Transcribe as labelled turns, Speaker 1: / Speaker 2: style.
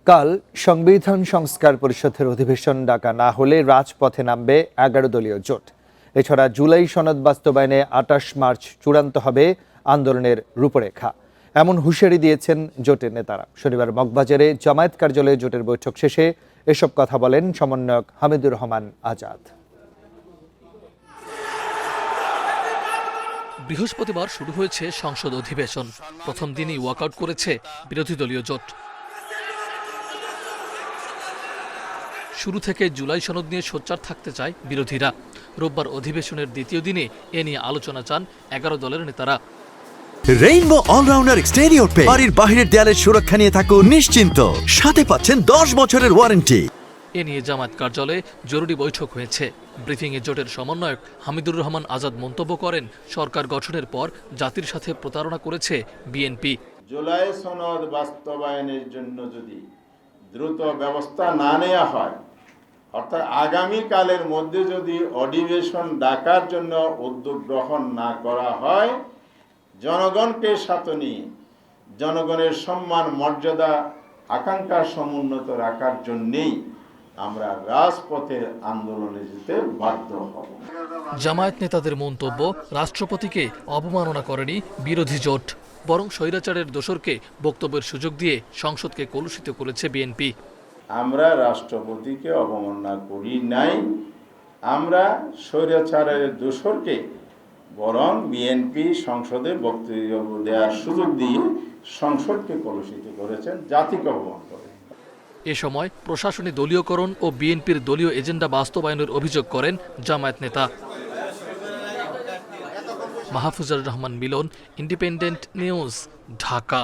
Speaker 1: কাল সংবিধান সংস্কার পরিষদের অধিবেশন ডাকা না হলে রাজপথে নামবে 11 দলীয় জোট। এছাড়া জুলাই সনদ বাস্তবায়নে 28 মার্চ চূড়ান্ত হবে আন্দোলনের রূপরেখা, এমন হুঁশিয়ারি দিয়েছেন জোটের নেতারা। শনিবার মগবাজারে জামায়াত কার্যালয়ে জোটের বৈঠক শেষে এসব কথা বলেন সমন্বয়ক হামিদুর রহমান আজাদ।
Speaker 2: বৃহস্পতিবার শুরু হয়েছে সংসদ অধিবেশন। প্রথম দিনই ওয়াকআউট করেছে বিরোধী দলীয় জোট। শুরু থেকে জুলাই সনদ নিয়ে সোচ্চার থাকতে চায় বিরোধীরা। রোববার অধিবেশনের দ্বিতীয় দিনে এ নিয়ে আলোচনা চান 11 দলের নেতারা।
Speaker 3: রেইনবো অলরাউন্ডার এক্সটেরিয়র পে বাড়ির বাহিরের দেয়ালের সুরক্ষা নিয়ে থাকুন নিশ্চিন্ত, সাথে পাচ্ছেন 10 বছরের ওয়ারেন্টি।
Speaker 2: এ নিয়ে জামায়াত কার্যালয়ে জরুরি বৈঠক হয়েছে। ব্রিফিংয়ে জোটের সমন্বয়ক হামিদুর রহমান আজাদ মন্তব্য করেন, সরকার গঠনের পর জাতির সাথে প্রতারণা করেছে বিএনপি।
Speaker 4: জুলাই সনদ বাস্তবায়নের জন্য যদি দ্রুত ব্যবস্থা না নেওয়া হয়, অর্থাৎ আগামীকালের মধ্যে যদি অধিবেশন ডাকার জন্য উদ্যোগ গ্রহণ না করা হয়, জনগণকে সাথে নিয়ে জনগণের সম্মান মর্যাদা আকাঙ্ক্ষা সমুন্নত রাখার জন্যেই আমরা রাজপথের আন্দোলনে যেতে বাধ্য হব।
Speaker 2: জামায়াত নেতাদের মন্তব্য, রাষ্ট্রপতিকে অবমাননা করেনি বিরোধী জোট, বরং স্বৈরাচারের দোসরকে বক্তব্যের সুযোগ দিয়ে সংসদকে কলুষিত করেছে বিএনপি।
Speaker 4: আমরা রাষ্ট্রপতিকে অবমাননা করি নাই, আমরা স্বৈরাচারের দোসরকে বরং বিএনপি সংসদে বক্তব্য দেওয়ার সুযোগ দিয়ে সংসদকে কলুষিত করেছেন, জাতিকে অপমান করেন।
Speaker 2: এ সময় প্রশাসনী দলীয়করণ ও বিএনপির দলীয় এজেন্ডা বাস্তবায়নের অভিযোগ করেন জামায়াত নেতা। মাহফুজুর রহমান মিলন, ইন্ডিপেন্ডেন্ট নিউজ, ঢাকা।